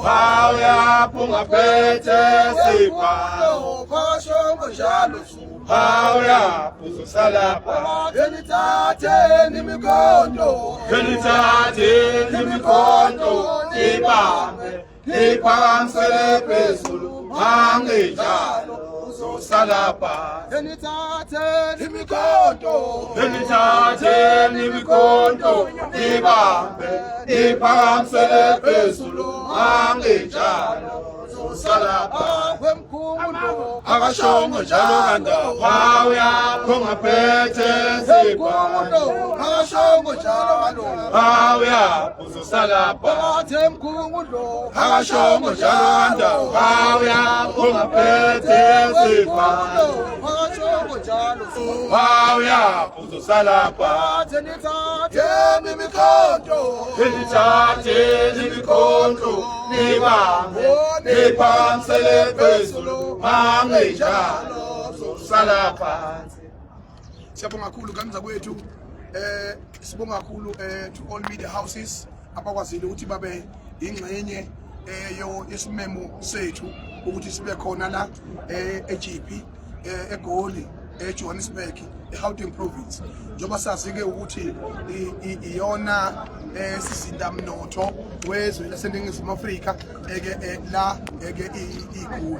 haya punga pete sipalo Phakashongo njalo haya puzo salapa Enithathe nimikondo Enithathe nimikondo ibambe iphakamisele phezulu mangenjalo uzosalapha Enithathe nimikondo Enithathe nimikondo ibambe iphakamisele phezulu mangenjalo uzosalapha Wemkhumulo Phakashongo njalo kandaba uyaphunga phethe sipalo Phakashongo njalo Hawuya uzosalapha Bathe mkhumulo Phakashongo njalo kandaba uyaphunga phethe sipalo Phakashongo njalo Hawuya uzosalapha Bathe nithathe nimikondo Enithathe nimikondo nibambe niphakamisele phezulu mangenjalo uzosalapha Siyabonga kakhulu kanza kwethu sibonga kakhulu to all media houses abakwazile ukuthi babe ingxenye yesimemo sethu ukuthi sibe khona la eGP eGoli eJohannesburg eGauteng province njoba sazi ke ukuthi iyona sizindamnotho wezwe laseNingizimu Afrika la iGoli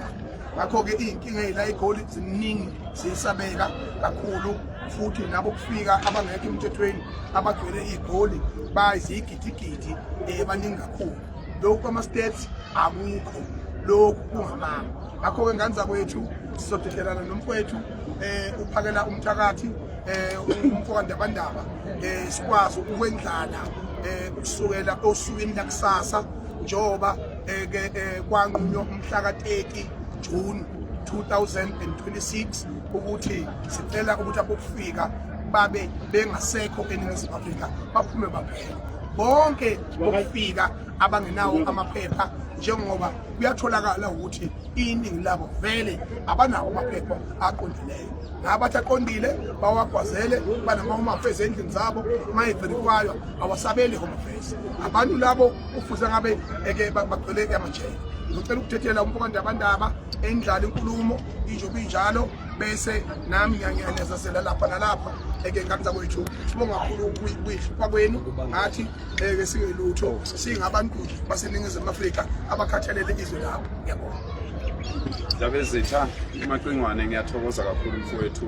ngakho ke inkinga la iGoli ziningi zisabeka kakhulu futhi nabo kufika abangekho emthethweni abagcwele iGoli bayizigidigidi baningi kakhulu lokho ama states akukho lokhu kungamanga ngakho ke nganza kwethu sizodedelana nomfowethu uphakela umthakathi umfoka ndabandaba sikwazi ukwendlala kusukela osukwini lakusasa njoba kwanqunywa umhla ka-30 June 2026 ukuthi sicela ukuthi abokufika babe bengasekho eNingizimu Afrika baphume baphela bonke bokufika abangenawo amaphepha njengoba kuyatholakala ukuthi iningi labo vele abanawo amaphepha aqondileyo nabathi aqondile bawagwazele banama-home affairs endlini zabo mayiverifywa awasabeli home affairs abantu labo kufuze ngabe bagcwele amajele ngicela ukuthethela umfoka ndabandaba endlala inkulumo injobe injalo bese nami ngiyanezasela lapha nalapha nganza kwethu sibonga kakhulu kuyihlupa kwenu ngathi singelutho singabantu baseNingizimu Afrika abakhathalele izwe labo. Ngiyabonga. Ndaba ezitha uMaqingwane ngiyathokoza kakhulu mfowethu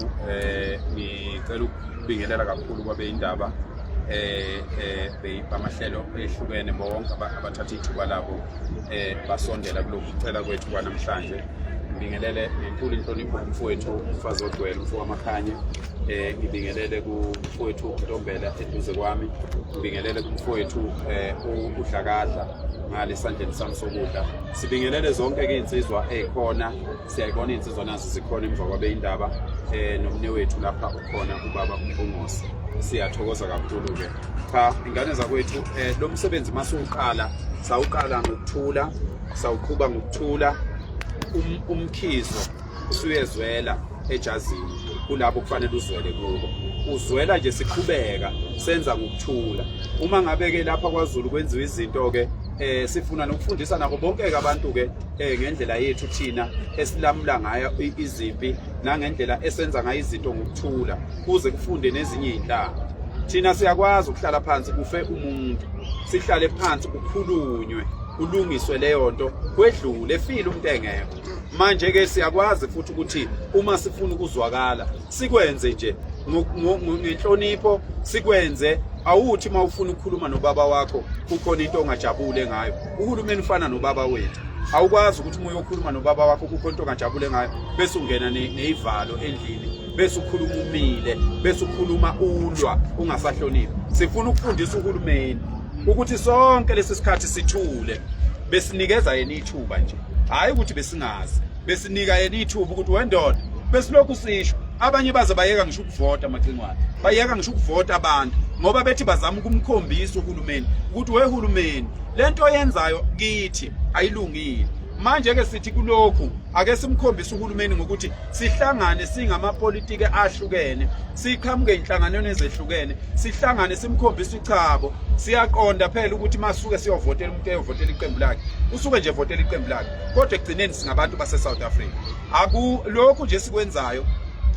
ngicela ukubingelela kakhulu kwabe indaba bamahlelo ehlukene bonke abathatha ithuba labo basondela kulokhu kucela kwethu kwanamhlanje ngibingelele ngenkulu inhlonipho kumfowethu umfazi ogcwele umfowethu wamakhanye ngibingelele kumfowethu Ntombela eduze kwami ngibingelele kumfowethu uDlakadla ngale sandleni sami sokudla sibingelele zonke ke insizwa ekhona siyayibona insizwa nazo zikhona emva kwabe indaba nomne wethu lapha ukhona ubaba uMbungosi siyathokoza kakhulu ke cha ingane zakwethu lo msebenzi masuqala sawuqala ngokuthula sawuqhuba ngokuthula umkhizo usuyezwela ejazini kulabo kufanele uzwele kubo uzwela nje siqhubeka senza ngokuthula uma ngabe ke lapha kwaZulu kwenziwa izinto ke sifuna nokufundisa nabo bonke ke abantu ke ngendlela yethu thina esilamula ngayo izimpi nangendlela esenza ngayo izinto ngokuthula kuze kufunde nezinye izinhlanga thina siyakwazi ukuhlala phansi kufe umuntu sihlale phansi kukhulunywe kulungiswe leyo nto kwedlule efile umuntu engekho manje ke siyakwazi futhi ukuthi uma sifuna ukuzwakala sikwenze nje ngenhlonipho sikwenze awuthi mawufuna ukukhuluma nobaba wakho kukhona into ongajabule ngayo uhulumeni ufana nobaba wethu awukwazi ukuthi uma uyokhuluma nobaba wakho kukhona into ongajabule ngayo bese ungena neivalo endlini bese ukhuluma umile bese ukhuluma ulwa ungasahloniphi sifuna ukufundisa uhulumeni ukuthi sonke lesisikhathi sithule besinikeza yena ithuba nje hayi ukuthi besingazi besinika yena ithuba ukuthi wendoda besilokhu sisho abanye baze bayeka ngisho ukuvota Maqingwane bayeka ngisho ukuvota abantu ngoba bethi bazama ukumkhombisa uhulumeni ukuthi wehulumeni lento oyenzayo kithi ayilungile manje ke sithi kulokhu ake simkhombise uhulumeni ngokuthi sihlangane singamapolitiki ahlukene siqhamuke inhlanganweni ezehlukene sihlangane simkhombise ichabo siyaqonda phela ukuthi masuke siyovotela umuntu eyovotela iqembu lakhe usuke nje votela iqembu lakhe kodwa ekugcineni singabantu base South Africa lokhu nje sikwenzayo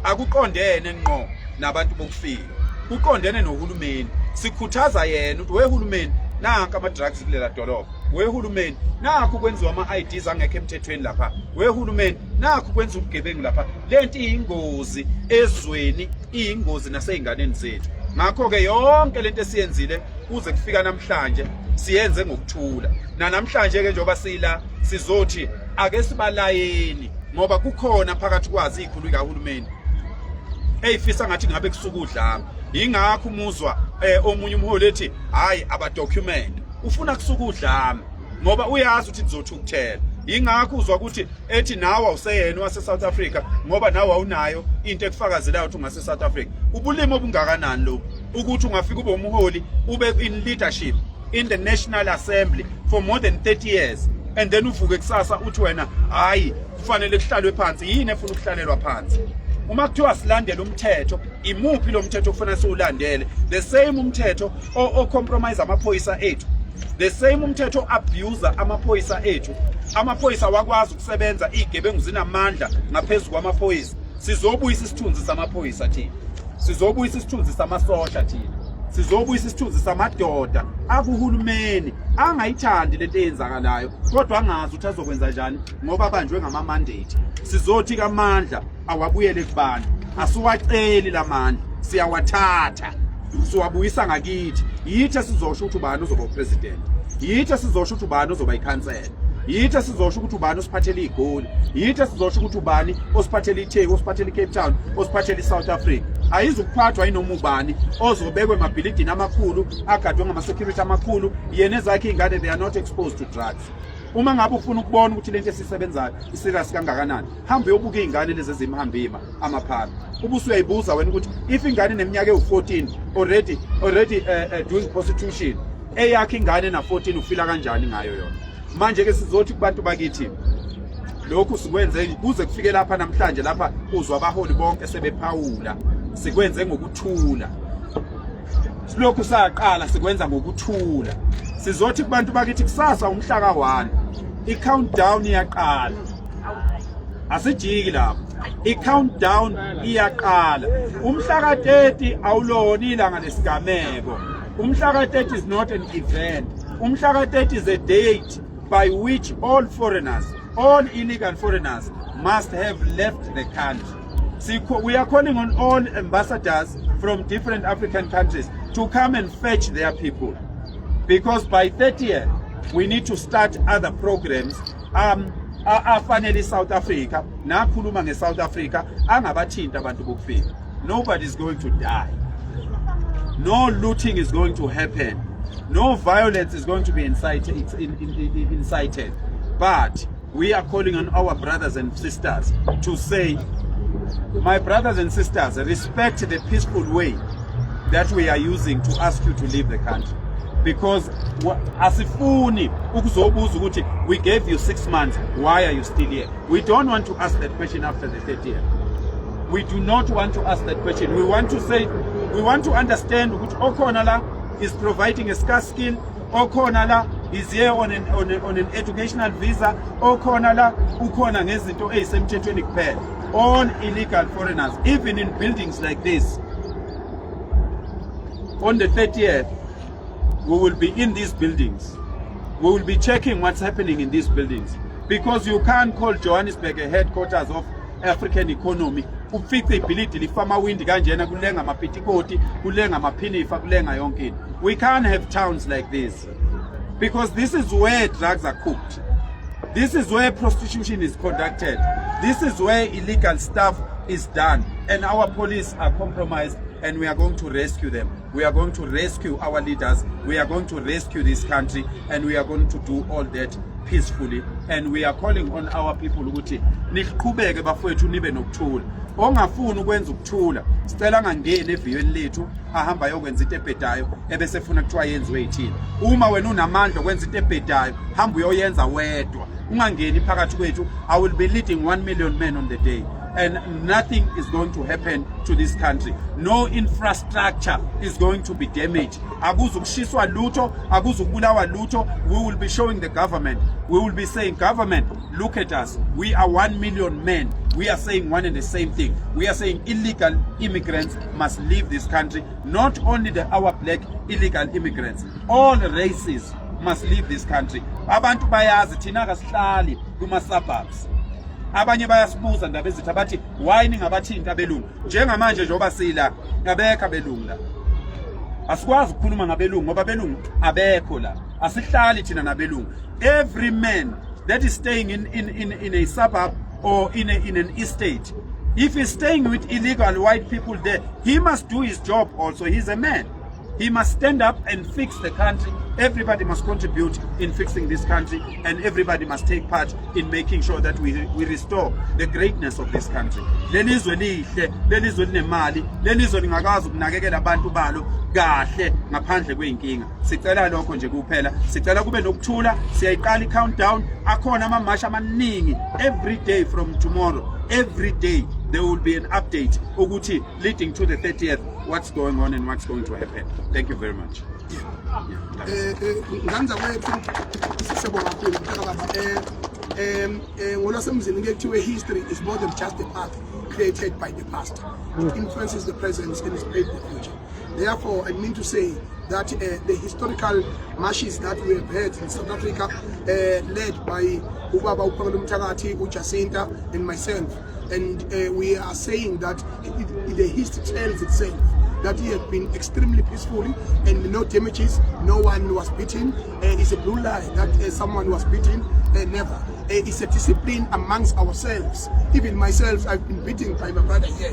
akuqondene ngqo nabantu bokufika kuqondene nohulumeni sikhuthaza yena ukuthi wehulumeni nanka ama drugs kulela dolobha wehulumeni nakho kwenziwa ama IDs angekho emthethweni lapha wehulumeni nakho kwenza ubugebengu lapha lento iyingozi ezweni iyingozi naseyinganeni zethu ngakho ke yonke lento esiyenzile kuze kufika namhlanje siyenze ngokuthula namhlanje ke njoba sila sizothi ake sibalayeni ngoba kukhona phakathi kwazi izikhulu kahulumeni eyifisa ngathi ngabe kusuka udlanga ingakho umuzwa omunye umholi ethi hayi aba document ufuna kusuka udlame ngoba uyazi ukuthi kuzothi ukuthela ingakho uzwa ukuthi ethi nawe awuseyena wase South Africa ngoba nawe awunayo into ekufakazelayo ukuthi ungase South Africa ubulimi obungakanani lo ukuthi ungafika ube umholi ube in leadership in the National Assembly for more than 30 years and then uvuke kusasa uthi wena hayi kufanele kuhlalwe phansi yini efuna ukuhlalelwa phansi uma kuthiwa silandele umthetho imuphi lo mthetho kufanele siwulandele the same umthetho o-compromise amaphoyisa ethu the same umthetho abuse amaphoyisa ethu amaphoyisa wakwazi ukusebenza igebengu zinamandla ngaphezulu kwamaphoyisa sizobuyisa isithunzi samaphoyisa thina sizobuyisa isithunzi samasosha thina sizobuyisa isithunzi samadoda akuhulumeni angayithandi lento eyenzakalayo kodwa angazi ukuthi azokwenza njani ngoba banjwe ngama mandate sizothi kamandla awabuyele kubantu asiwaceli lamandla siyawathatha siwabuyisa ngakithi yithi sizosho ukuthi ubani uzoba upresident yithi sizosho ukuthi ubani uzoba ikhansela yithi sizosho ukuthi ubani osiphathele igoli yithi sizosho ukuthi ubani osiphathele iTheku osiphathele iCape Town osiphathele iSouth Africa ayizukuphathwa inoma ubani ozobekwe emabhilidini amakhulu agadwe ngama security amakhulu yena ezakhe ingane they are not exposed to drugs uma ngabe ufuna ukubona ukuthi lento esisebenzayo iserious kangakanani hamba uyobuka izingane lezi ezimhambima amaphara ubuso uyayibuza wena ukuthi if ingane neminyaka ewu14 already doing prostitution eyakhe ingane na14 ufila kanjani ngayo yona manje ke sizothi kubantu bakithi lokhu sikwenze kuze kufike lapha namhlanje lapha uzwa abaholi bonke sebephawula sikwenze ngokuthula lokhu saqala sikwenza ngokuthula sizothi kubantu bakithi kusasa umhlaka 1 i-countdown iyaqala asijiki lapho i-countdown iyaqala umhlaka 30 awulona ilanga lesigameko umhlaka 30 is not an event umhlaka 30 is a date by which all foreigners all illegal foreigners must have left the country. We are calling on all ambassadors from different African countries to come and fetch their people, because by 30th we need to start other programs. Afanele South Africa nakhuluma ngeSouth Africa angabathinta abantu bokufika. Nobody is going to die. No looting is going to happen. No violence is going to be incited. But we are calling on our brothers and sisters to say, my brothers and sisters, respect the peaceful way that we are using to ask you to leave the country. Because asifuni ukuzobuza ukuthi we gave you 6 months, why are you still here? We don't want to ask that question after the 30th year. We do not want to ask that question. We want to say, we want to understand which Okonala is providing a scarce skill. Okonala is here on an educational visa. Okonala ukhona ngezinto ezisemthethweni kuphela. All illegal foreigners, even in buildings like this. On the 30th, we will be in these buildings. We will be checking what's happening in these buildings. Because you can't call Johannesburg a headquarters of African economy. Ufice ibhilidi lifama windi kanjena kulenga mapitikoti, kulenga maphinifa, kulenga yonke. We can't have towns like this. Because this is where drugs are cooked. This is where prostitution is conducted. This is where illegal stuff is done. And our police are compromised, and we are going to rescue them. We are going to rescue our leaders. We are going to rescue this country, and we are going to do all that peacefully. And we are calling on our people ukuthi niqhubeke bafowethu nibe nokuthula. Ongafuni ukwenza ukuthula sicela ngangene eviyweni lethu ahamba yokwenza into ebhedayo ebese funa kuthiwa yenziwe yithini. Uma wena unamandla okwenza into ebhedayo hamba uyoyenza wedwa. ungangeni phakathi kwethu, I will be leading 1 million men on the day. And nothing is going to happen to this country. No infrastructure is going to be damaged. Akuzukushiswa lutho, akuzukubulawa lutho. We will be showing the government. We will be saying, government, look at us. We are 1 million men. We are saying one and the same thing. We are saying illegal immigrants must leave this country. Not only our black illegal immigrants, all races must leave this country. Abantu bayazi thina kasihlali kuma suburbs. Abanye bayasibuza ndaba ezithi abathi why ningabathinta abelungu njengamanje njengoba sila ngabekho abelungu la asikwazi ukukhuluma ngabelungu ngoba abelungu abekho la asihlali thina nabelungu. Every man that is staying in a suburb or in an estate, if he's staying with illegal white people there, he must do his job also. He's a man. He must stand up and fix the country. Everybody must contribute in fixing this country, and everybody must take part in making sure that we restore the greatness of this country. Lelizwe lihle, lelizwe linemali, lelizwe lingakwazi ukunakekela abantu balo kahle ngaphandle kweinkinga. Sicela lokho nje kuphela. Sicela kube nokuthula. Siyayiqala i-countdown. Akhona amamasha amaningi every day from tomorrow. Every day there will be an update ukuthi leading to the 30th what's going on and what's going to happen. Thank you very much. Nganza kwethu sisebonga kakhulu ngolasemzini ngekuthiwe history is more than just a path created by the past. It influences the present and shapes the future. Therefore, I mean to say that the historical marches that we have had in South Africa, led by Ubaba Upangalo Mthakathi, Ujacinta, and myself, and we are saying that the history tells itself that he had been extremely peaceful and no damages, no one was beaten. It's a blue lie that someone was beaten, never. It's a discipline amongst ourselves. Even myself, I've been beaten by my brother here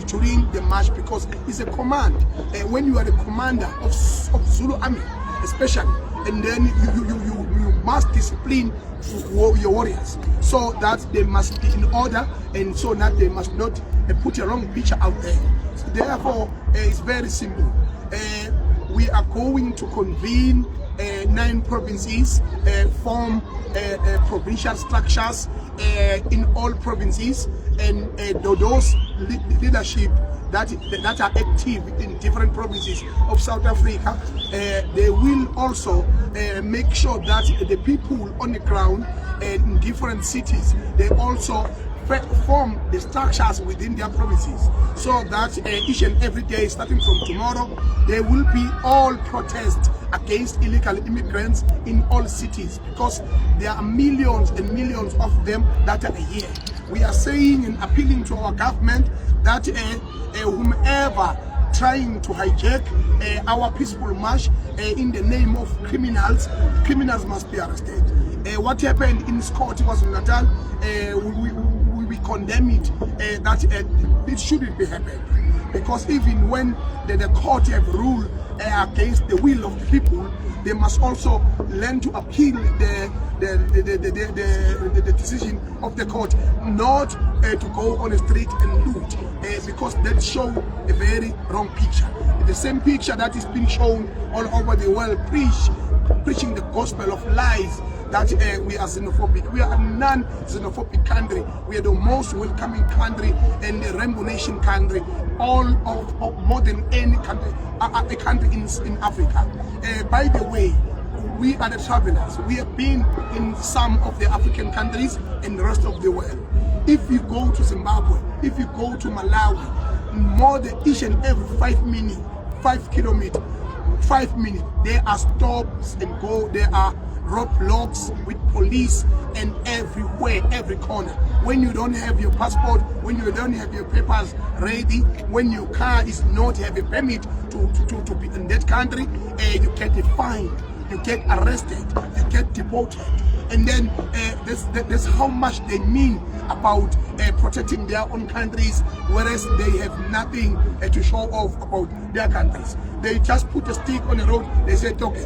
during the march because it's a command. When you are the commander of Zulu army, especially, and then you must discipline your warriors so that they must be in order and so that they must not put a wrong picture out there. So therefore, it's very simple. We are going to convene 9 provinces, form provincial structures in all provinces, and those leadership that are active in different provinces of South Africa, they will also make sure that the people on the ground in different cities, they also form the structures within their provinces, so that each and every day, starting from tomorrow, there will be all protests against illegal immigrants in all cities, because there are millions and millions of them that are here. We are saying and appealing to our government that whomever trying to hijack our peaceful march in the name of criminals must be arrested. What happened in Scott was in Natal, we condemn it, that it shouldn't be happening, because even when the court have ruled against the will of the people, they must also learn to appeal the decision of the court, not to go on the street and loot, because that show a very wrong picture. The same picture that is being shown all over the world, preaching the gospel of lies, that we are xenophobic. We are a non-xenophobic country. We are the most welcoming country and the Rainbow Nation country, all of more than any country, a country in Africa. By the way, we are the travelers. We have been in some of the African countries and the rest of the world. If you go to Zimbabwe, if you go to Malawi, more than each and every 5 minutes, 5 kilometers, 5 minutes, there are stops and go, there are roadblocks with police and everywhere, every corner. When you don't have your passport, when you don't have your papers ready, when your car is not have a permit to be in that country, you get fined, you get arrested, you get deported. And then that's how much they mean about protecting their own countries, whereas they have nothing to show off about their countries. They just put a stick on the road, they say, toke.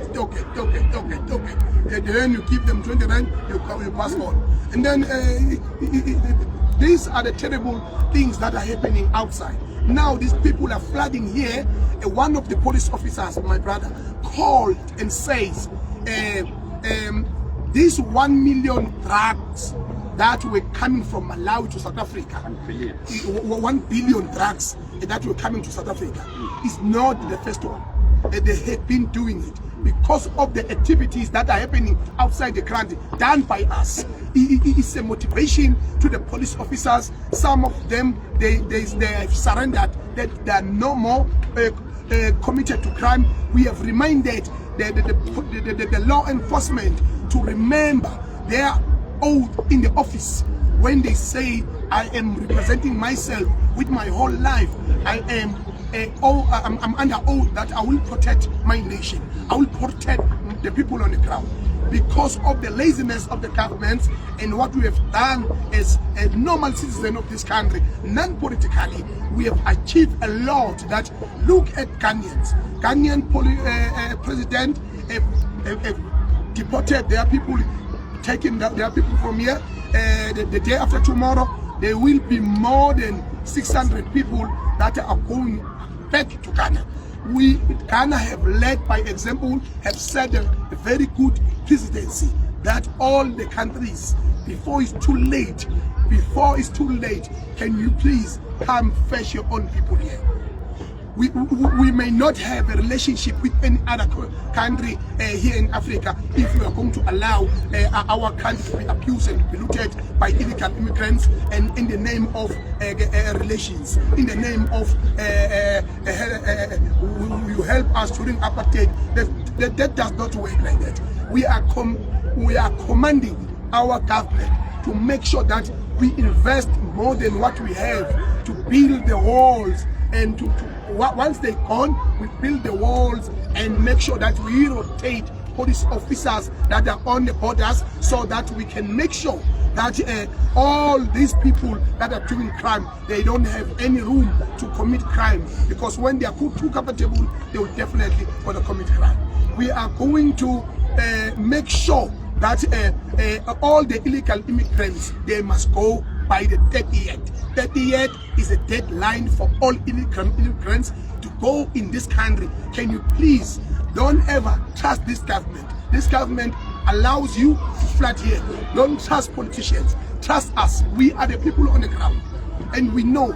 And then you give them 20 rand, you pass on. And then these are the terrible things that are happening outside. Now these people are flooding here. One of the police officers, my brother, called and says, these 1 million drugs that were coming from Malawi to South Africa, 1 billion drugs that were coming to South Africa, is not the first one. They have been doing it because of the activities that are happening outside the country done by us. It is a motivation to the police officers. Some of them, they have surrendered, that they are no more committed to crime. We have reminded the law enforcement to remember their oath in the office when they say, I am representing myself with my whole life. I'm under oath that I will protect my nation. I will protect the people on the ground. Because of the laziness of the government and what we have done as a normal citizen of this country, non-politically, we have achieved a lot. That look at Ghanaians. Ghanaian president have deported their people, taking their people from here. The day after tomorrow, there will be more than 600 people that are going back to Ghana. Ghana have led by example, have set a very good presidency that all the countries, before it's too late, can you please come fetch your own people here? We may not have a relationship with any other country here in Africa if we are going to allow our country to be abused and polluted by illegal immigrants, and in the name of relations, in the name of you help us during apartheid. That does not work like that. We are commanding our government to make sure that we invest more than what we have to build the walls, and once they're gone, we build the walls and make sure that we rotate police officers that are on the borders, so that we can make sure that all these people that are doing crime, they don't have any room to commit crime, because when they are too comfortable, they will definitely want to commit crime. We are going to make sure that all the illegal immigrants, they must go by the 30th. 30th is a deadline for all illegal immigrants to go in this country. Can you please don't ever trust this government? This government allows you to flood here. Don't trust politicians. Trust us. We are the people on the ground, and we know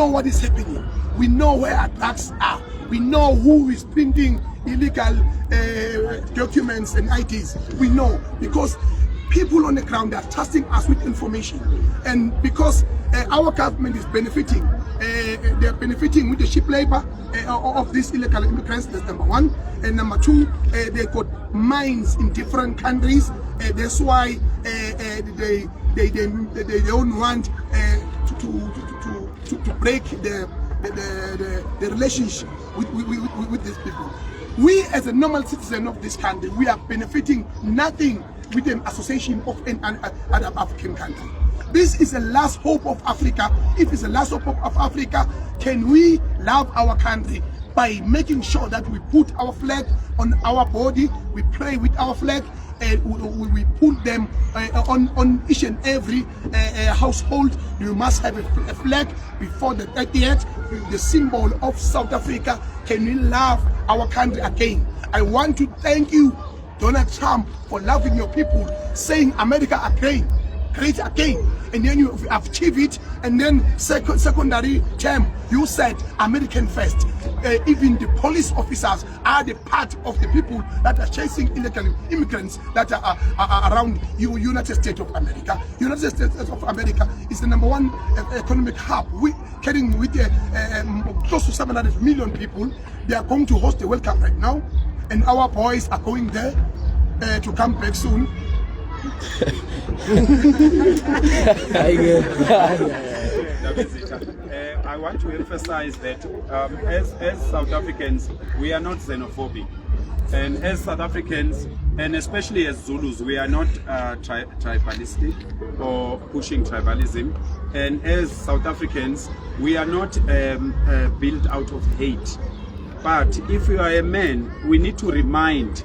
what is happening. We know where our drugs are. We know who is printing illegal documents and IDs. We know, because people on the ground are trusting us with information, and because our government is benefiting, they are benefiting with the cheap labor of these illegal immigrants. That's number one. And number two, they got mines in different countries. That's why they don't want to break the relationship with these people. We, as a normal citizen of this country, we are benefiting nothing with an association of another African country. This is the last hope of Africa. If it's the last hope of Africa, can we love our country by making sure that we put our flag on our body, we pray with our flag, and we put them on each and every household. You must have a flag before the 30th, the symbol of South Africa. Can we love our country again? I want to thank you, Donald Trump, for loving your people, saying America again, great again, and then you achieve it. And then secondary term, you said American first. Even the police officers are the part of the people that are chasing illegal immigrants that are around United States of America. United States of America is the #1 economic hub. We carrying with close to 700 million people. They are going to host the World Cup right now, and our boys are going there to come back soon. I want to emphasize that as South Africans, we are not xenophobic, and as South Africans, and especially as Zulus, we are not tribalistic or pushing tribalism, and as South Africans, we are not built out of hate. But if you are a man, we need to remind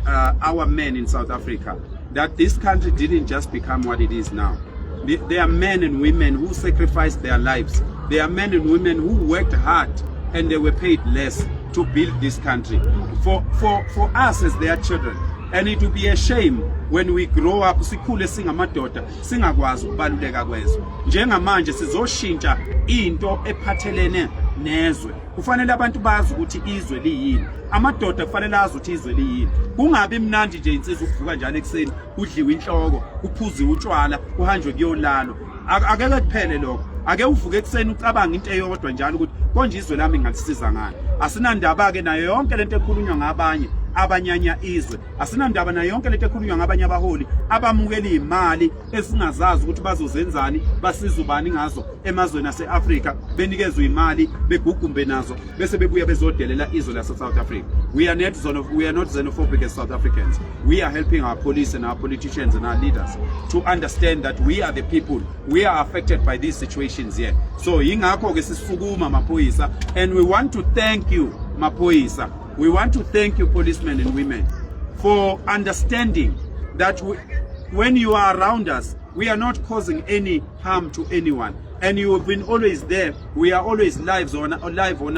our men in South Africa that this country didn't just become what it is now. There are men and women who sacrificed their lives. There are men and women who worked hard and they were paid less to build this country. For us as their children, and it will be a shame when we grow up sikhule singamadoda singakwazi ukubaluleka kwezo. Njengamanje sizoshintsha into ephathelene nezwe. Kufanele abantu bazi ukuthi izwe liyini. Amadoda kufanele azi ukuthi izwe liyini. Kungabi mnandi nje insizwa ukuvuka njalo ekseni udliwe inhloko, kuphuziwe utshwala, kuhanjwe kuyolalo. Akeke kuphele lokho. Ake uvuke ekseni ucabanga into eyodwa njalo ukuthi konje izwe lami ngalisiza ngani. Asinandaba ke nayo yonke lento ekhulunywa ngabanye abanyanya izwe. Asinandaba nayo yonke lento ekhulunywa ngabanye abaholi abamukela imali esingazazi ukuthi bazozenzani, basiza ubani ngazo emazweni aseAfrika, benikezwe imali begugumbe nazo bese bebuya bezodelela izwe lase South Africa. We are not xenophobic as South Africans. We are helping our police and our politicians and our leaders to understand that we are the people. We are affected by these situations here. So ingakho ke sisukuma maphoyisa, and we want to thank you maphoyisa. We want to thank you policemen and women for understanding that when you are around us, we are not causing any harm to anyone. And you have been always there. We are always live on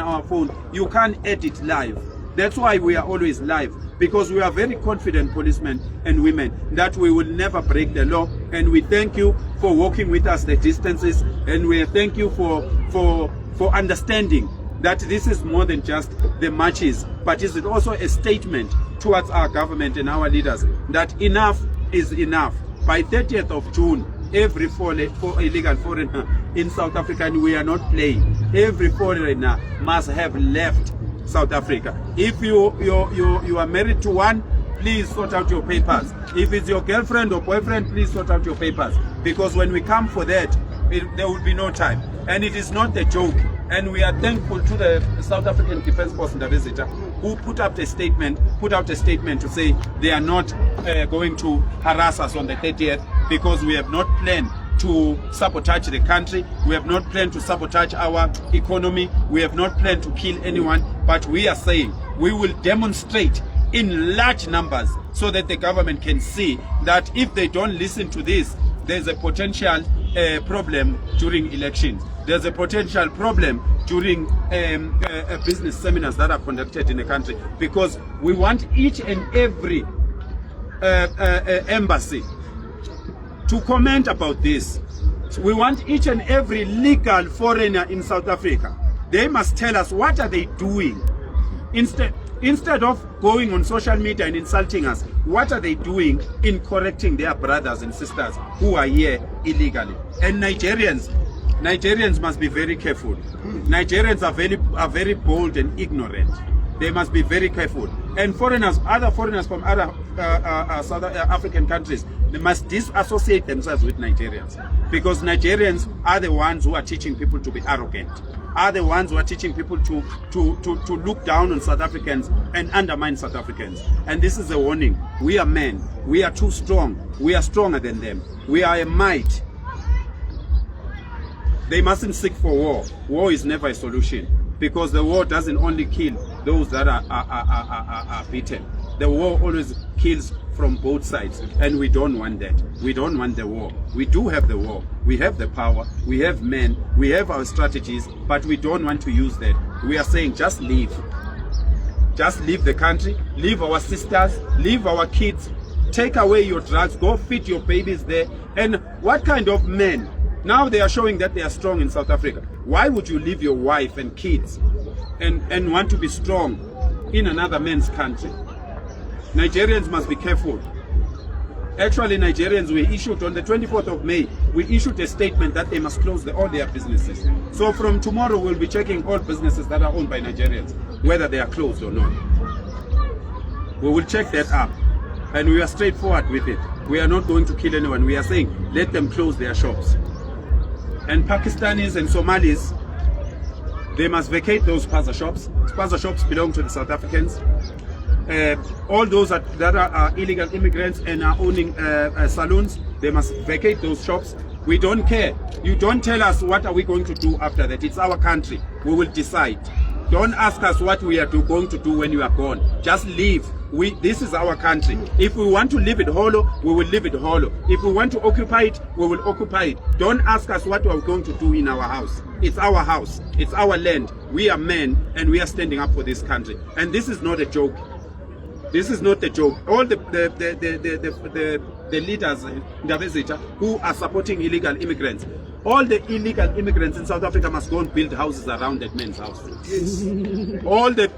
our phone. You can't edit live. That's why we are always live, because we are very confident policemen and women that we will never break the law. And we thank you for walking with us the distances, and we thank you for understanding that this is more than just the marches, but is it also a statement towards our government and our leaders that enough is enough. By 30th of June, every illegal foreigner in South Africa, and we are not playing, every foreigner must have left South Africa. If you are married to one, please sort out your papers. If it's your girlfriend or boyfriend, please sort out your papers, because when we come for that, there will be no time. And it is not a joke. And we are thankful to the South African Defence Force in the visitor who put out a statement to say they are not going to harass us on the 30th, because we have not planned to sabotage the country. We have not planned to sabotage our economy. We have not planned to kill anyone. But we are saying we will demonstrate in large numbers so that the government can see that if they don't listen to this, there's a potential problem during elections. There's a potential problem during business seminars that are conducted in the country, because we want each and every embassy to comment about this. We want each and every legal foreigner in South Africa. They must tell us what are they doing. Instead of going on social media and insulting us, what are they doing in correcting their brothers and sisters who are here illegally? And Nigerians must be very careful. Nigerians are very bold and ignorant. They must be very careful. And other foreigners from other South African countries, they must disassociate themselves with Nigerians, because Nigerians are the ones who are teaching people to be arrogant, are the ones who are teaching people to look down on South Africans and undermine South Africans. And this is a warning. We are men. We are too strong. We are stronger than them. We are a might. They mustn't seek for war. War is never a solution, because the war doesn't only kill those that are beaten. The war always kills from both sides, and we don't want that. We don't want the war. We do have the war. We have the power. We have men. We have our strategies, but we don't want to use that. We are saying just leave. Just leave the country. Leave our sisters. Leave our kids. Take away your drugs. Go feed your babies there. And what kind of men? Now they are showing that they are strong in South Africa. Why would you leave your wife and kids and want to be strong in another man's country? Nigerians must be careful. Actually, Nigerians, we issued on the 24th of May, we issued a statement that they must close all their businesses. So from tomorrow, we'll be checking all businesses that are owned by Nigerians, whether they are closed or not. We will check that up. And we are straightforward with it. We are not going to kill anyone. We are saying, let them close their shops. And Pakistanis and Somalis, they must vacate those spaza shops. Spaza shops belong to the South Africans. All those that are illegal immigrants and are owning saloons, they must vacate those shops. We don't care. You don't tell us what are we going to do after that. It's our country. We will decide. Don't ask us what we are going to do when you are gone. Just leave. This is our country. If we want to leave it hollow, we will leave it hollow. If we want to occupy it, we will occupy it. Don't ask us what we are going to do in our house. It's our house. It's our land. We are men, and we are standing up for this country. And this is not a joke. This is not a joke. All the leaders who are supporting illegal immigrants, all the illegal immigrants in South Africa must go and build houses around that man's house. Yes. All the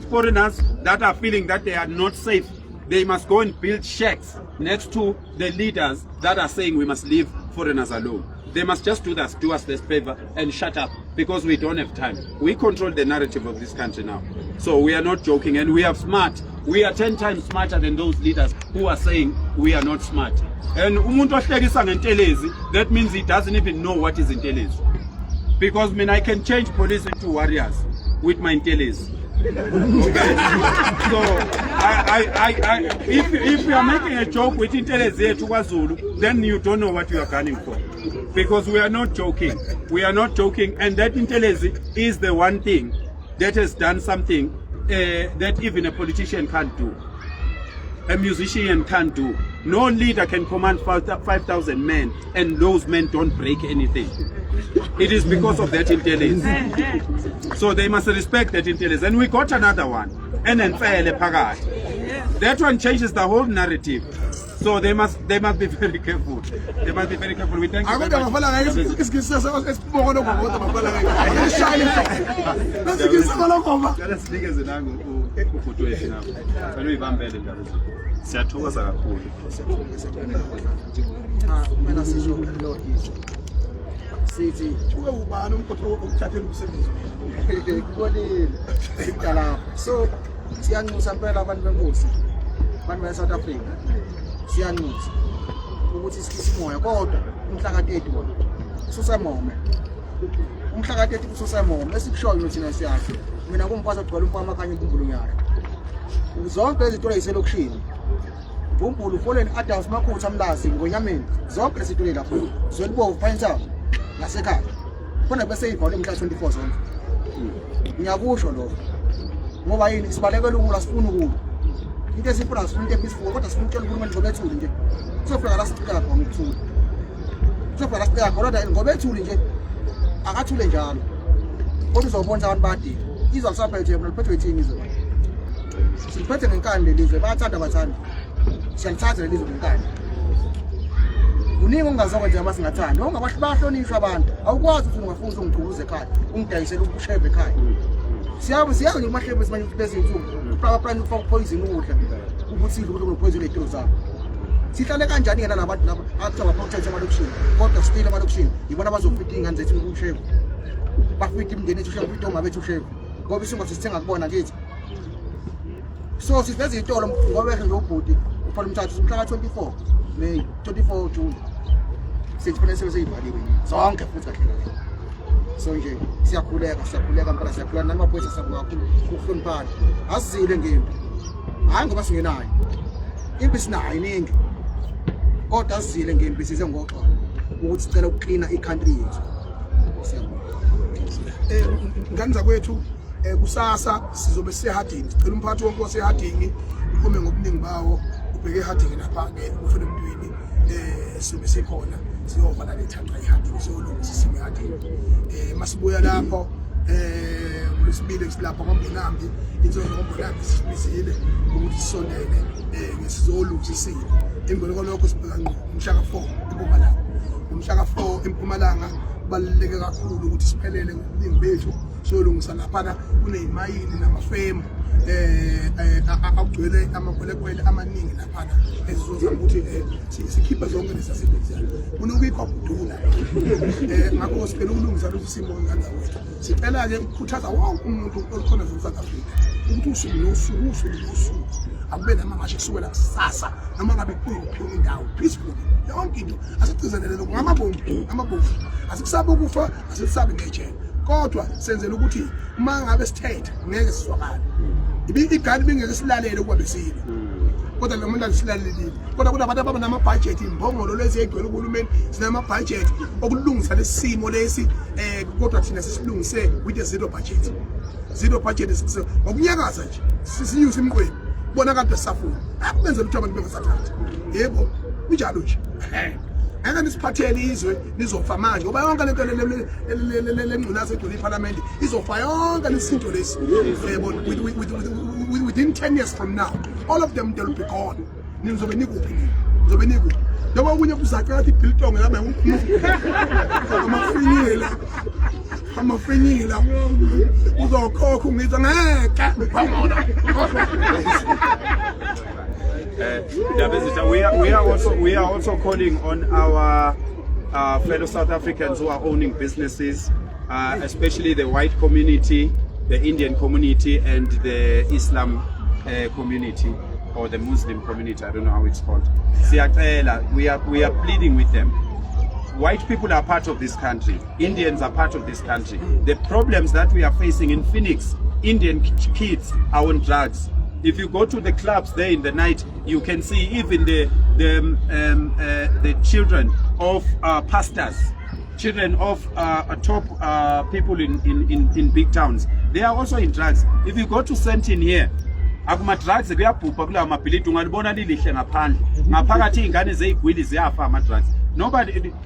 foreigners that are feeling that they are not safe, they must go and build shacks next to the leaders that are saying we must leave foreigners alone. They must just do us this favor and shut up, because we don't have time. We control the narrative of this country now. So we are not joking, and we are smart. We are 10 times smarter than those leaders who are saying we are not smart. And umuntu ohlekisa ngentelezi, that means he doesn't even know what is intelligence. Because I can change police into warriors with my intelligence. Okay. So if you are making a joke with intelligence to KwaZulu, then you don't know what you are gunning for. Because we are not joking. We are not joking, and that intelligence is the one thing that has done something that even a politician can't do. A musician can't do. No leader can command 5,000 men and those men don't break anything. It is because of that intelligence. So they must respect that intelligence. And we got another one. That one changes the whole narrative. So they must be very careful. They must be very careful. We thank you very So siyanxusa phela abantu benkosi, abantu be South Africa, siyanxusa ukuthi sikhise imoya, kodwa umhlaka-30 wona ususemome, umhlaka-30 ususemome. Esikushoyo thina siyasho, mina kumphathi ogcwele umfaka amakhanya imbumbulu nyara, zonke izitolo eziselokishini, Mbumbulu, Foleni, Adams, Makhutha, Mlazi, Ngonyameni, zonke lezitolo lapho Zwelibovu, Pinetown nasekhaya khona bese ibhawule mhla 24 zonke. Ngiyakusho lokho ngoba yini sibalekela ukula, sifuna ukula into esifuna, sifuna into peaceful, kodwa sifuna ukutshela uNkulunkulu ngoba ethuli nje sofika la sicela khona ukuthula, sofika la sicela khona ngoba ethuli nje akathule njalo, kodwa uzobona abantu badini izwa lisaphethe yona liphethwe yithini izwe, siphethe ngenkani lelizwe, bayathanda abathanda, siyalithatha lelizwe ngenkani. Kuningi ongazokwenza nje masingathandi, ongabahlonishwa abantu, awukwazi ukuthi ungafuza ungigcubuze ekhaya, ungidayisele ukushebe ekhaya. Siyazi nje kumahlebe esimanye bese insuku plan ufaka poison ukudla ukuthi idle ukuthi unopoison lethu zakho. Sihlale kanjani ngena nabantu laba athi baprotect amalokishini, kodwa still amalokishini ibona bazofita ingane zethu ukushebe, bafita imndeni ethu ushebe, into mabethu ushebe, ngoba isingo sisithenga kubona kithi. So siveza itolo ngoba nje ubhuti uphala umthathu umhla ka-24 May 24 June sifuna sezibhaliwe zonke futhi kahle. So nje siyakhuleka mpela, siyakhuleka namaphoyisa sabu kakhulu ukuhloniphana, asizile ngempi, hayi ngoba singenayo impi, sinayo iningi, kodwa asizile ngempi, size ngoxolo ukuthi sicela ukuklina i-country yethu. Ngani zakwethu kusasa sizobe sehadini, sicela umphathi wonke wasehadini ume ngobuningi bawo, ubheke ehadini lapha-ke ufuna emntwini sizobe sekhona siyovala lethaqa ihadini, siyolungisa isimo ehadini. Masibuya lapho uLwesibili silapho ngoMbonambi, insonto ngoMbonambi sibizile ukuthi sisondele sizolungisa isimo. Emveni kwalokho sibheka umhla ka-4 eMpumalanga. Umhla ka-4 eMpumalanga kubaluleke kakhulu ukuthi siphelele ngobuningi bethu, siyolungisa laphana kuneyimayini namafemu akugcwele amakwelekwele amaningi laphana ezizozama ukuthi sikhiphe zonke lezi zinto ziyana kunokuyikho kudula. Ngakho sicela ukulungisa lolu simo ngane zawethu. Sicela-ke ukukhuthaza wonke umuntu okhona South Africa ukuthi usuku nosuku akube namamashi kusukela kusasa, noma ngabe kuyiphi indawo peaceful, yonke into asicizanele ngamabomvu, asikusaba ukufa, asikusabi ngejele, kodwa senzela ukuthi uma ngabe sithetha ngeke sizwakale. Igadi bingeke silalele ukuba besile, kodwa lo muntu asilalelile, kodwa kunabantu ababa nama-budget, imbongolo lezi egcwele uhulumeni, sinama-budget okulungisa lesi simo lesi, kodwa thina sisilungise with a zero budget ngokunyakaza nje sisinyusa imqweni, bona kade sisafuna akubenzela ukuthi abantu bengasathathi. Yebo kunjalo nje, ngeke nisiphathele izwe nizofa manje ngoba yonke lento lengculazi egcwele iParliament izofa yonke lesinto lesi, yebo, within 10 years from now, all of them, they'll be gone. Noma kunye kuzakela athi biltong la amafinyela uzokhokha ungiza ngeke we are also calling on our fellow South Africans who are owning businesses, especially the white community, the Indian community, and the Islam community, or the Muslim community, I don't know how it's called. We are pleading with them. White people are part of this country. Indians are part of this country. The problems that we are facing in Phoenix, Indian kids are on drugs. If you go to the clubs there in the night, you can see even the children of pastors, children of top people in big towns. They are also in drugs. If you go to Sentin here, akuma drugs kuyabhubha kula mabhilidi ungalibona lilihle ngaphandle ngaphakathi ingane zeyigwili ziyafa ama drugs.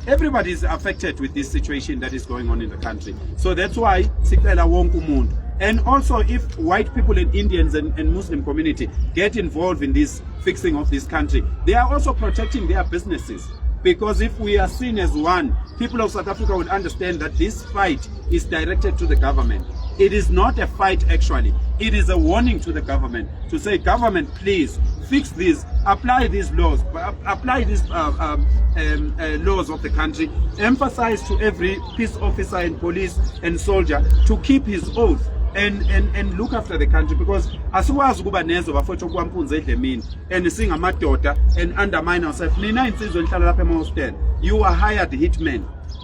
Everybody is affected with this situation that is going on in the country. So that's why sicela wonke umuntu. And also, if white people and Indians and Muslim community get involved in this fixing of this country, they are also protecting their businesses. Because if we are seen as one, people of South Africa would understand that this fight is directed to the government. It is not a fight actually. It is a warning to the government to say, government, please fix this, apply these laws, apply these laws of the country, emphasize to every peace officer and police and soldier to keep his oath and look after the country, because asikwazi ukuba nezo bafowethu kwampunze edlemini and singamadoda and undermine ourselves. Nina insizwe lihlala lapha emahostel, you are hired hitmen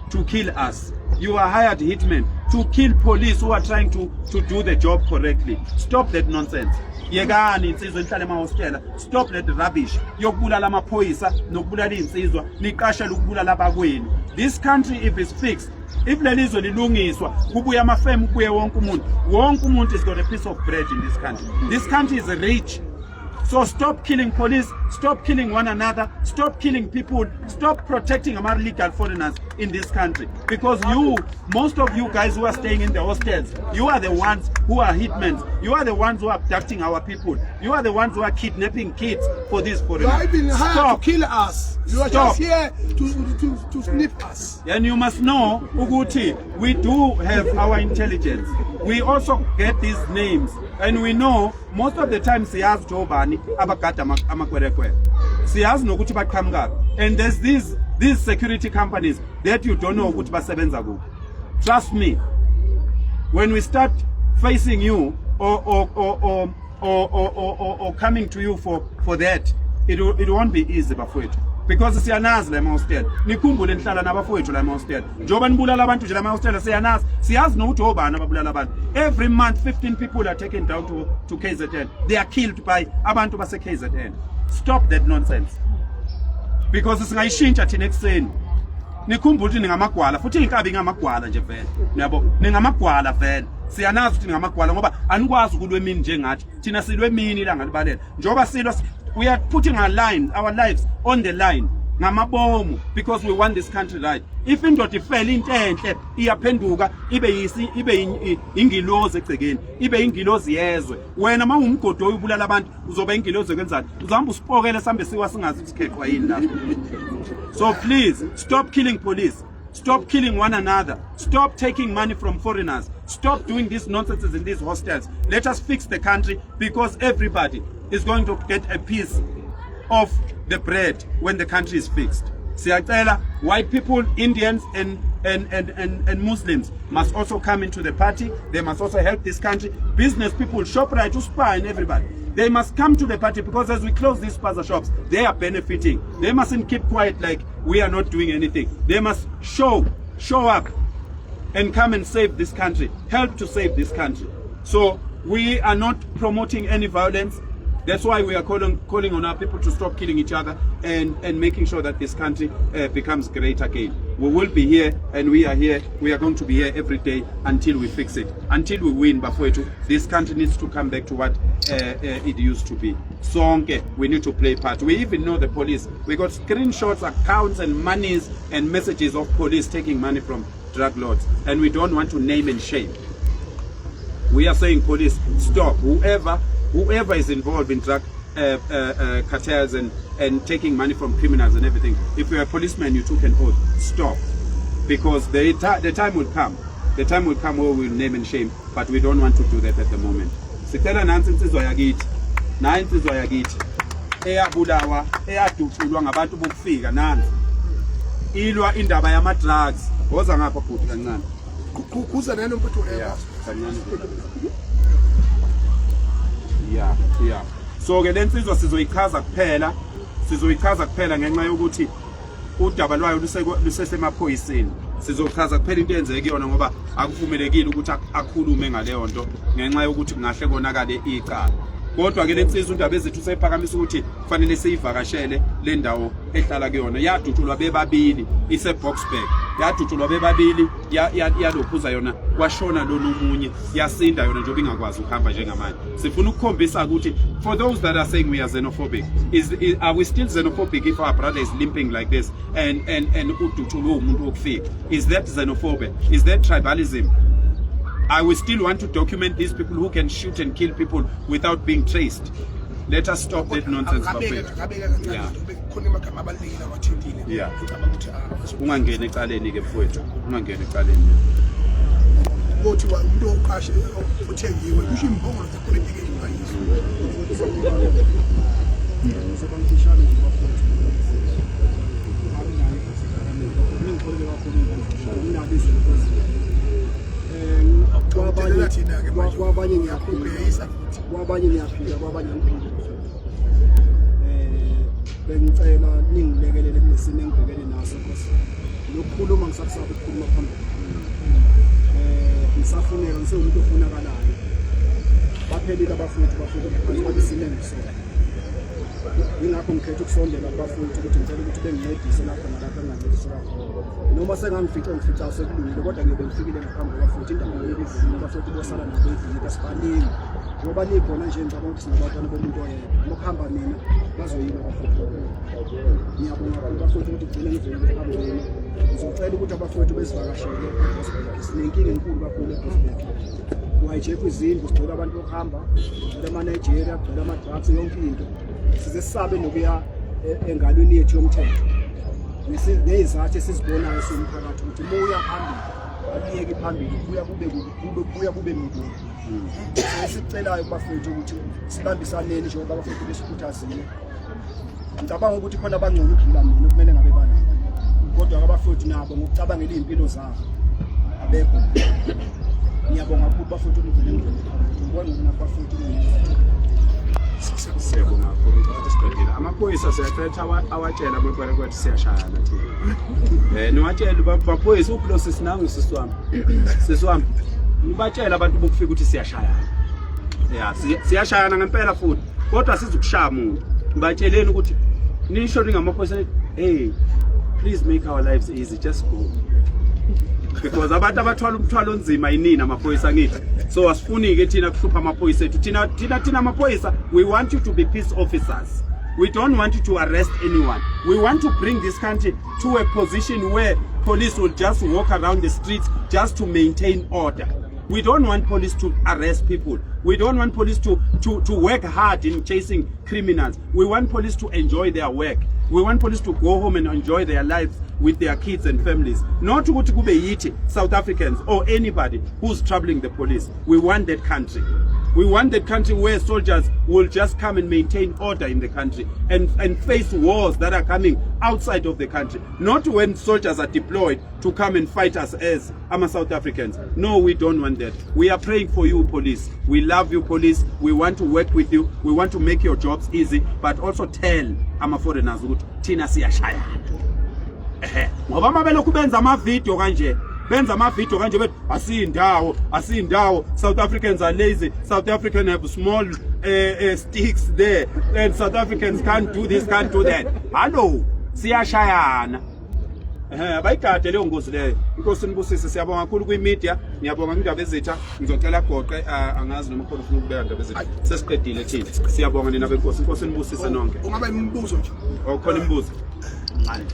to kill us. You are hired hitmen to kill police who are trying to do the job correctly. Stop that nonsense. Yekani insizwe lihlala emahostela. Stop that rubbish. Yokubulala amaphoyisa nokubulala insizwa niqasha lokubulala abakwenu. This country, if it's fixed, if lelizwe lilungiswa kubuya amafemu kuye wonke umuntu is got a piece of bread in this country. This country is rich. So stop killing police, stop killing one another, stop killing people, stop protecting our legal foreigners in this country. Because most of you guys who are staying in the hostels, you are the ones who are hitmen. You are the ones who are abducting our people. You are the ones who are kidnapping kids for these foreigners. You have been hired to kill us. You are just here to snip us. And you must know, Uguti, we do have our intelligence. We also get these names. And we know most of the time siyazi jobani abagada amakwerekwe. Siyazi nokuthi baqhamuka. And there's these security companies that you don't know ukuthi basebenza kuphi. Trust me. When we start facing you or coming to you for that, it won't be easy bafowethu. Because siyanazi la hostel nikhumbule nihlala nabafowethu la hostel njoba nibulala abantu nje la hostel siyazi nokuthi obani ababulala abantu. Every month 15 people are taken down to KZN. They are killed by abantu base KZN. Stop that nonsense. Because singayishintsha thina ekseni nikhumbule ukuthi ningamagwala futhi inkabi ngamagwala nje vele yabo ningamagwala vele siyanazi ukuthi ningamagwala ngoba anikwazi ukulwe emini njengathi thina silwe emini ilanga libalela njoba silwa. We are putting our lives on the line. Ngamabomu, because we want this country right. If indoda ifela into enhle iyaphenduka ibe ingilozi egcekeni, ibe ingilozi yezwe. Wena mawumgodo oyibulala abantu uzoba ingilozi kwenzani? Uzahamba usipokele sambe siwa singazi isikhexwa yini la. So please stop killing police. Stop killing one another. Stop taking money from foreigners. Stop doing these nonsenses in these hostels. Let us fix the country, because everybody is going to get a piece of the bread when the country is fixed. Siyacela, white people, Indians and Muslims must also come into the party. They must also help this country. Business people, ShopRite, USPA and everybody. They must come to the party, because as we close these spaza shops, they are benefiting. They mustn't keep quiet like we are not doing anything. They must show up and come and save this country, help to save this country. So we are not promoting any violence. That's why we are calling on our people to stop killing each other and making sure that this country becomes great again. We will be here, and we are here. We are going to be here every day until we fix it, until we win. Bafowethu, this country needs to come back to what it used to be. Sonke, we need to play part. We even know the police. We got screenshots, accounts, and monies and messages of police taking money from drug lords, and we don't want to name and shame. We are saying, police, stop. Whoever whoever is involved in drug cartels and taking money from criminals and everything, if you're a policeman, you took an oath, stop. Because the time will come. The time will come where we'll name and shame, but we don't want to do that at the moment. Sicela nansi insizwa yakithi. Nayi insizwa yakithi. Eyabulawa, eyaduculwa ngabantu bokufika nansi. Ilwa indaba yama drugs. Woza ngapha futhi kancane. Kuza nalo mpethu Yeah, kancane. Yeah. So ke lensizwa sizoyichaza kuphela. Sizoyichaza kuphela ngenxa yokuthi udaba lwayo lusesemaphoyiseni. Sizochaza kuphela into enzeke yona ngoba akuvumelekile ukuthi akhulume ngaleyo nto ngenxa yokuthi kungahle konakale icala. Kodwa ke lensizwa indaba ezethu sephakamisa ukuthi kufanele siyivakashele le ndawo ehlala kuyona. Yadutshulwa bebabili ise Boksburg. Yadutshulwa bebabili yalophuza yona kwashona lo nomunye yasinda yona njengoba ingakwazi ukuhamba njengamanje. Sifuna ukukhombisa ukuthi for those that are saying we are xenophobic, are we still xenophobic if our brother is limping like this and udutshulwe umuntu okufika? Is that xenophobia? Is that tribalism? I will still want to document these people who can shoot and kill people without being traced. Let us stop that nonsense. Yeah. Ungangena ecaleni ke mfowethu. Ungangena ecaleni. Ukuthi umuntu oqashe uthengiwe kusho imbongo zapolitiki kwabanye ngiyaphila kwabanye ngiphila bengicela ningilekelele kunesimo engibhekene naso because lokukhuluma ngisakusaba ukukhuluma phambili ngisafuneka ngisewumuntu ofunakalayo baphelile abafundi bafuna isimo engisona ingakho ngikhetha ukusondela abafundi ukuthi ngicela ukuthi bengincedise lapho nalapho engancedisa khona noma sengangifica sekulungile kodwa ngibe ngifikile ngaphambi kwabafundi indaba yokuvuna abafundi bosala nabo evini asibaningi ngoba likhona nje ngicabanga ukuthi sinabantwana bomuntu oyedwa ukuhamba mina bazoyima abafundi ngiyabonga abafundi ukuthi kugcine ngivele phambili ngizocela ukuthi abafundi bezivakashele sinenkinga enkulu kakhulu eBoksburg uhijack izindlu sigcwele abantu bokuhamba sigcwele ama-Nigeria sigcwele ama-drugs yonke into size sisabe nokuya engalweni yethu yomthetho ngezizathu esizibonayo somphakathi ukuthi moya phambili aliyeke phambili kuya kube mkhulu sesicelayo kubafowethu ukuthi sibambisaneni njengoba abafowethu besikhuthazile ngicabanga ukuthi khona abangcono ukudlula mina kumele ngabe bani kodwa abafowethu nabo ngokucabangela impilo zabo abekho ngiyabonga kakhulu bafowethu ukuthi ngibona ngabafowethu siyabonga kakhulu isibhedlela. Amaphoyisa siyakhetha awatshela abantwana kwathi siyashayana thina. Niwatshela baphoyisa uplo sisinangu siswami. Nibatshela abantu bokufika ukuthi siyashayana. Yeah, siyashayana ngempela futhi. Kodwa sizokushaya umuntu. Nibatsheleni ukuthi nisho ningamaphoyisa hey, please make our lives easy, just go. Because abantu abathwala umthwalo onzima yinini amaphoyisa ngithi. So asifuni ke thina kuhlupha amaphoyisa ethu. Thina amaphoyisa, we want you to be peace officers. We don't want you to arrest anyone. We want to bring this country to a position where police will just walk around the streets just to maintain order. We don't want police to arrest people. We don't want police to work hard in chasing criminals. We want police to enjoy their work. We want police to go home and enjoy their lives with their kids and families. Not to kube yithi South Africans or anybody who's troubling the police. We want that country. We want that country where soldiers will just come and maintain order in the country and face wars that are coming outside of the country. Not when soldiers are deployed to come and fight us as South Africans. No, we don't want that. We are praying for you, police. We love you, police. We want to work with you. We want to make your jobs easy, but also tell foreigners ukuthi thina siyashayana. Ngoba mabelokhu benza ama-video kanje. Benza ama-video kanje bethi asindawo South Africans are lazy, South Africans have small sticks there and South Africans can't do this, can't do that. Hello, siyashayana. Bayigade leyo ngozi leyo. Inkosi nibusise, siyabonga kakhulu kwi-media. Ngiyabonga indaba ezitha. Ngizocela goqe angazi noma khona ufuna ukubeka indaba ezitha. Sesiqedile thina. Siyabonga nina benkosi. Inkosi nibusise nonke. Ungaba imibuzo nje. Khona imibuzo. Hayi.